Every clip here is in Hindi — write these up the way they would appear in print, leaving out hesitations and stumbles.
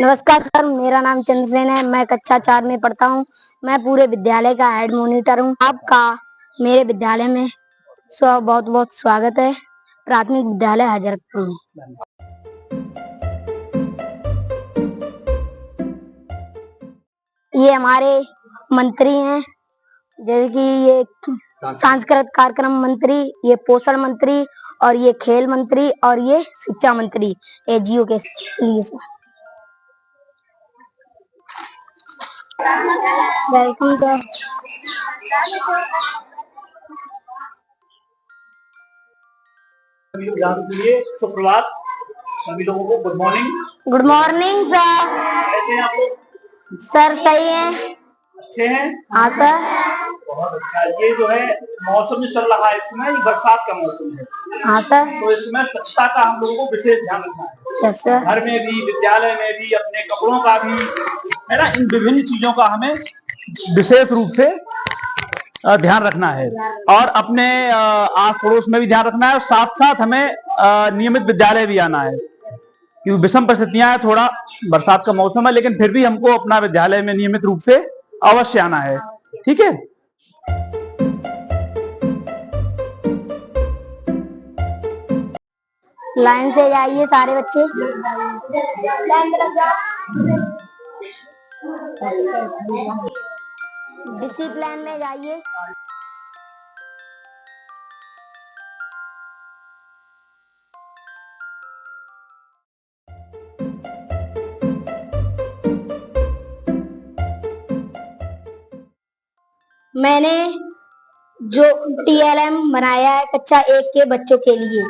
नमस्कार सर, मेरा नाम चंद्रसेन है। मैं कक्षा 4 में पढ़ता हूँ। मैं पूरे विद्यालय का हेड मॉनिटर हूँ। आपका मेरे विद्यालय में बहुत बहुत स्वागत है। प्राथमिक विद्यालय हजरतपुर में। ये हमारे मंत्री हैं, जैसे कि ये सांस्कृतिक कार्यक्रम मंत्री, ये पोषण मंत्री, और ये खेल मंत्री, और ये शिक्षा मंत्री एजीओ के लिए सर। Welcome sir. सुप्रभात सभी लोगों को। Good morning. Good morning sir. कैसे हैं आप लोग? सर सही है। अच्छे हैं? हाँ सर। बहुत अच्छा। ये जो है मौसम चल रहा है, इसमें ये बरसात का मौसम है। हाँ सर। तो इसमें स्वच्छता का हम लोगों को विशेष ध्यान रखना है। Yes sir. घर में भी, विद्यालय में भी, अपने कपड़ों का भी, है ना, इन विभिन्न चीजों का हमें विशेष रूप से ध्यान रखना है, और अपने आस पड़ोस में भी ध्यान रखना है, और साथ साथ हमें नियमित विद्यालय भी आना है, क्योंकि विषम परिस्थितियां हैं, थोड़ा बरसात का मौसम है, लेकिन फिर भी हमको अपना विद्यालय में नियमित रूप से अवश्य आना है। ठीक है। लाइन से जाइए सारे बच्चे। डिसिप्लिन में जाइए। मैंने जो TLM बनाया है कक्षा 1 के बच्चों के लिए,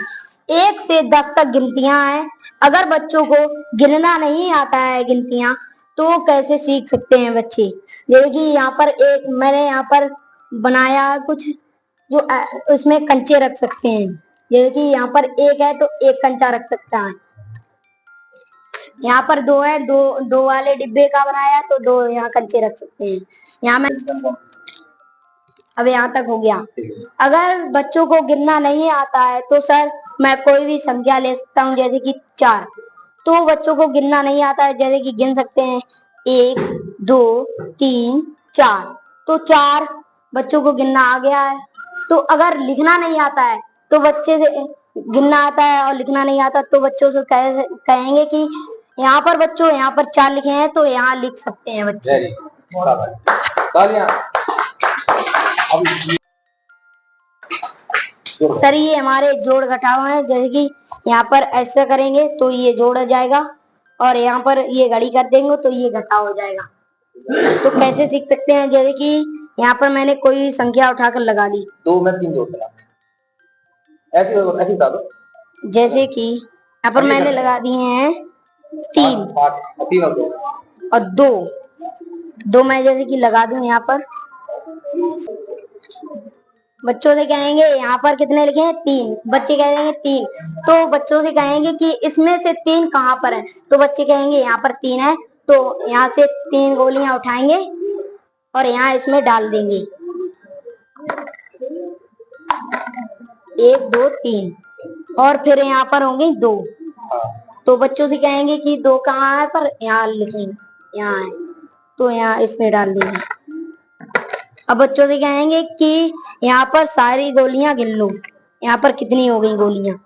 1 से 10 तक गिनतियां हैं। अगर बच्चों को गिनना नहीं आता है गिनतियां, तो कैसे सीख सकते हैं बच्चे। जैसे कि यहाँ पर मैंने यहाँ पर बनाया कुछ जो उसमें कंचे रख सकते हैं। जैसे कि यहाँ पर 1 है तो 1 कंचा रख सकता है। यहाँ पर 2 है, दो वाले डिब्बे का बनाया तो 2 यहाँ कंचे रख सकते हैं। यहाँ मैं अब यहाँ तक हो गया। अगर बच्चों को गिनना नहीं आता है तो सर मैं कोई भी संख्या ले सकता हूँ, जैसे कि 4। तो बच्चों को गिनना नहीं आता है, जैसे कि गिन सकते हैं 1 2 3 4। तो 4 बच्चों को गिनना आ गया है। तो अगर लिखना नहीं आता है तो बच्चे से गिनना आता है और लिखना नहीं आता, तो बच्चों से कहेंगे कि यहाँ पर बच्चों यहाँ पर 4 लिखे हैं तो यहाँ लिख सकते हैं बच्चे। सर ये हमारे जोड़ घटाव है। जैसे कि यहाँ पर ऐसा करेंगे तो ये जोड़ हो जाएगा, और यहाँ पर ये घड़ी कर देंगे तो ये घटाव हो जाएगा। तो कैसे सीख सकते हैं, जैसे कि यहाँ पर मैंने कोई संख्या उठाकर लगा दी, 2 में 3 जोड़ना, ऐसे बता दो। जैसे कि यहाँ पर मैंने लगा दिए हैं 3 और 2 मैं जैसे कि लगा दूं यहाँ पर। बच्चों से कहेंगे यहाँ पर कितने लिखे हैं 3, बच्चे कहेंगे 3। तो बच्चों से कहेंगे कि इसमें से 3 कहाँ पर है, तो बच्चे कहेंगे यहाँ पर 3 है। तो यहाँ से 3 गोलियां उठाएंगे और यहाँ इसमें डाल देंगे, 1 2 3, और फिर यहाँ पर होंगे 2। तो बच्चों से कहेंगे कि 2 कहाँ है, पर यहाँ लिखेंगे, यहाँ है, तो यहाँ इसमें डाल देंगे। अब बच्चों से कहेंगे कि यहाँ पर सारी गोलियां गिन लो, यहाँ पर कितनी हो गई गोलियां।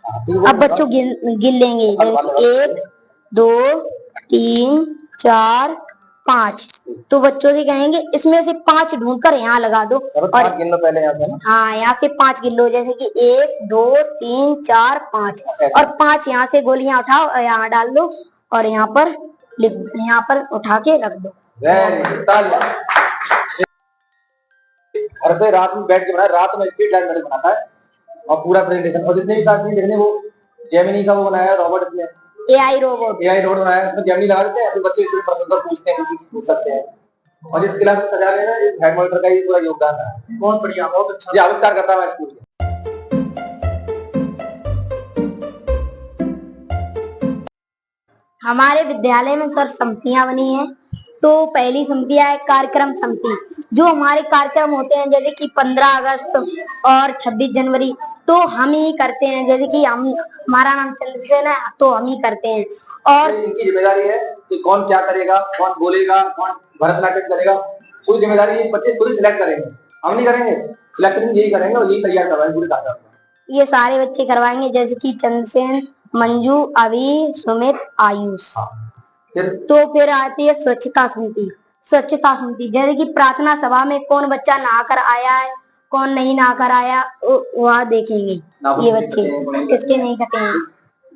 अब बच्चों गिन लेंगे, 1 2 3 4 5। तो बच्चों से कहेंगे इसमें से 5 ढूंढकर यहाँ लगा दो, और गिन लो पहले यहाँ से ना। हाँ, यहाँ से 5 गिन लो, जैसे कि 1 2 3 4 5, और 5 यहाँ से गोलियां उठाओ और यहाँ डाल दो, और यहाँ पर यहाँ पर उठा के रख दो। घर पे रात में बैठ के बनाया, रात में स्पीड लाइट मैंने बनाता है, और पूरा प्रेजेंटेशन, और जितने भी साथ लिखने वो जेमिनी का वो बनाया, रॉबर्ट ने AI रोबोट बनाया, उसमें जेमिनी लगा देते हैं, फिर बच्चे इससे प्रश्न कर पूछते हैं, पूछ सकते हैं। और इस क्लास को सजा लेना हेड मॉनिटर का ही पूरा योगदान है। बहुत बढ़िया, बहुत अच्छा। ये आविष्कार करता है स्कूल में। हमारे विद्यालय में सर समितियां बनी हैं। तो पहली समिति है कार्यक्रम समिति, जो हमारे कार्यक्रम होते हैं, जैसे कि 15 अगस्त और 26 जनवरी, तो हम ही करते हैं। जैसे कि हमारा नाम चंद्रसेन है तो हम ही करते हैं। और इनकी जिम्मेदारी है कि कौन क्या करेगा, कौन बोलेगा, कौन भरतनाट्यम करेगा, पूरी जिम्मेदारी ये बच्चे खुद ही सिलेक्ट करेंगे, हम नहीं करेंगे। सिलेक्शन यही करेंगे और यही तैयार करवाएंगे पूरे दादा। ये सारे बच्चे करवाएंगे, जैसे कि चंद्रसेन, मंजू, अभी, सुमित, आयुष। तो फिर आती है स्वच्छता समिति। स्वच्छता समिति जैसे कि प्रार्थना सभा में कौन बच्चा नहाकर आया है, कौन नहीं नहाकर आया, वह देखेंगे ये बच्चे किसके नहीं करते हैं।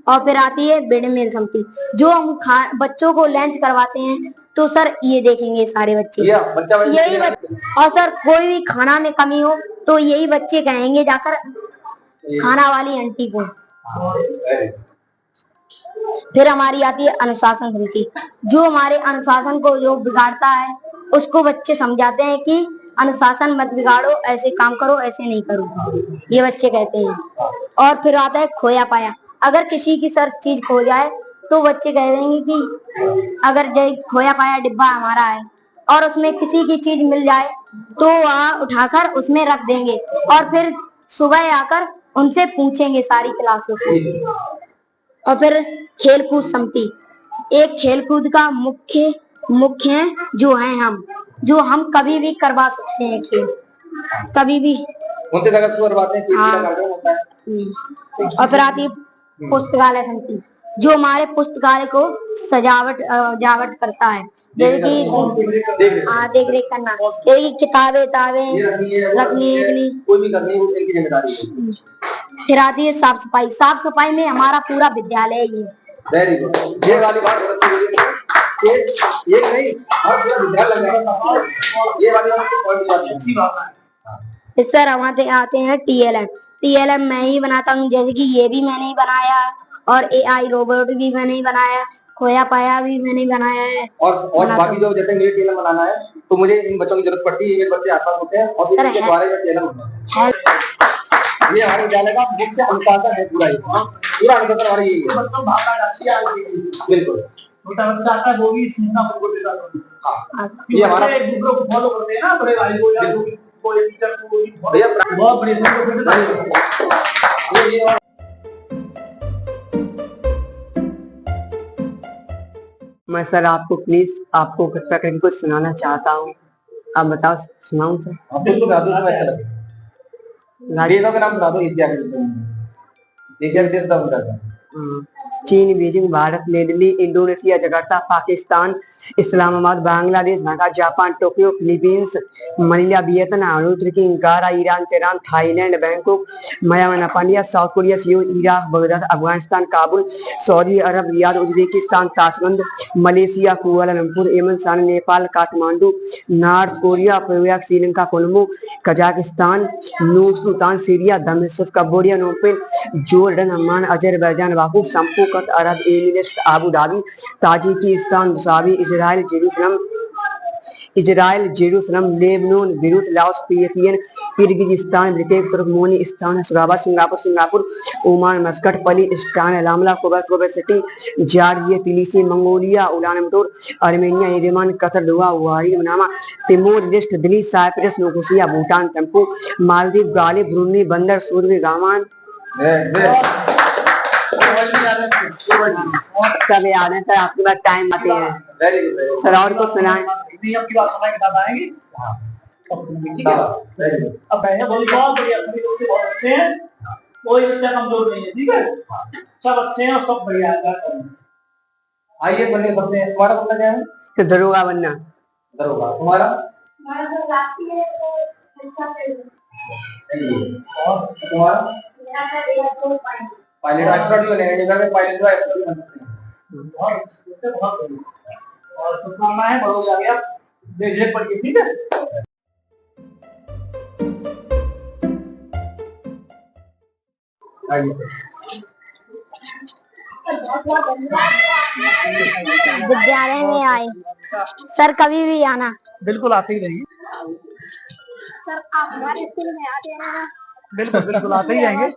और फिर आती है मिड डे मील समिति, जो हम बच्चों को लंच करवाते हैं तो सर ये देखेंगे सारे बच्चे, यही और सर कोई भी खाना में कमी हो तो यही बच्चे कहेंगे जाकर खाना वाली आंटी को। फिर हमारी आती है अनुशासन समिति, जो हमारे अनुशासन को जो बिगाड़ता है उसको बच्चे समझाते हैं कि अनुशासन मत बिगाड़ो, ऐसे काम करो, ऐसे नहीं करो, ये बच्चे कहते हैं। और फिर आता है खोया पाया। अगर किसी की सर चीज खो जाए तो बच्चे कह देंगे कि अगर खोया पाया डिब्बा हमारा है और उसमें किसी की चीज मिल जाए तो वहाँ उठाकर उसमें रख देंगे और फिर सुबह आकर उनसे पूछेंगे सारी क्लासों से। और फिर खेलकूद समिति, एक खेलकूद का मुख्य जो है हम कभी भी करवा सकते हैं खेल, कभी भी उनसे जगह करवाते हैं। हाँ। और फिर आती है पुस्तकालय समिति, जो हमारे पुस्तकालय को सजावट करता है, जैसे कि देख रेख करना, यही किताबें रखनी है कोई भी करनी है उनकी जिम्मेदारी है। फिर आती है साफ सफाई। साफ सफाई में हमारा पूरा विद्यालय ही है। वेरी गुड, ये वाली बात बहुत अच्छी है। ये नहीं और पूरा विद्यालय लग जाएगा, ये वाली बात अच्छी बात है। सर हमारे आते हैं टीएलएम मैं ही बनाता हूँ, जैसे कि ये भी मैंने ही बनाया है और एआई रोबोट भी मैंने ही बनाया है, खोया पाया भी मैंने ही बनाया है। और बाकी जो जैसे मेरे टीएलएम बनाना है तो मुझे इन बच्चों की जरूरत पड़ती है, ये बच्चे आसपास होते हैं और फिर इनके द्वारा ये टीएलएम बनता है। ये हमारे विद्यालय का मुख्य अनुशासन है, पूरा अनुशासन हमारा यही है। बिल्कुल चाहता है वो भी सीखना देता है। हाँ, ये हमारा दूसरों को फॉलो करते हैं ना, बड़े भाई को या कोई टीचर को बहुत बड़ी मैं सर आपको आपको कृपया करके कुछ सुनाना चाहता हूँ। आप बताओ, सुनाऊं सर? आप बिल्कुल अच्छा लगे। देशों के नाम बता दो, एशिया के देश का बता दो। चीन, Beijing, Bharat, Nai Delhi, Indonesia, Jakarta, Pakistan, Islamabad, Bangladesh, Dhaka, Japan, Tokyo, Philippines, Manila, Vietnam, रुद्रकी, Ankara, Iran, Tehran, Thailand, Bangkok, Myanmar, Nepal, South Korea, Seoul, Iraq, Baghdad, Afghanistan, Kabul, Saudi Arab, Riyadh, Uzbekistan, Tashkent, Malaysia, Kuala Lumpur, Yemen, Sanaa, Nepal, Kathmandu, North Korea, Prayag, Sri Lanka, Colombo, Kazakhstan, Nur Sultan, Syria, दमिश्क, कंबोडिया, नोपेल, जॉर्डन, अम्मान, अजरबैजान, बाकू, संपू, Arab Emirates, Abu Dhabi, Tajikistan, दुसाबी, Israel, Jerusalem, Lebanon, Beirut, Laos, Vietnam, Kyrgyzstan, Britain, Turkmenistan, Ashgabat, Singapore, Oman, Muscat, पलिस्तान, लामला, Kuwait City, Georgia, Tbilisi, Mongolia, Ulaanbaatar, Armenia, Yemen, Qatar, दुआ, वाहिद, Manama, Timor Leste, Delhi, Cyprus, Nicosia, Bhutan, Thimphu, Maldives, गाली, ब्रूनेई, बंदर, सूर्य, गामान, सब याद है सर। आपके पास टाइम आते हैं सर, और कुछ सुनाएं। आपकी बात सुनाएंगे, तब आएंगे। ठीक है, अब बहुत बढ़िया, सभी लोग बहुत अच्छे हैं, कोई बच्चा कमजोर नहीं है। ठीक है, सब अच्छे हैं और सब बढ़िया है। आइए बनने करते हैं। तुम्हारा सपना क्या है? तो दरोगा बनना। दरोगा। तुम्हारा? और तुम्हारा? पायलट। एक्सपर्ट भी बनेंगे, घर में पायलट हुआ एक्सपर्ट भी बन सकते हैं। बहुत और सुनाना है, बड़ो जाके आप देख पढ़िए। ठीक है, विद्यालय में आए सर, कभी भी आना। बिल्कुल आते ही रहिए सर, आप हमारे स्कूल में आते हैं? बिल्कुल बिल्कुल आते ही रहेंगे।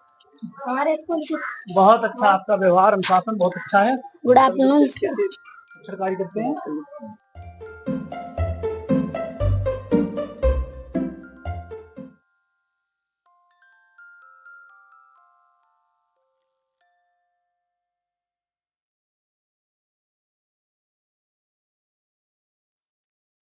हमारे स्कूल की बहुत अच्छा आपका व्यवहार, अनुशासन बहुत अच्छा है। Good afternoon. सरकारी करते हैं।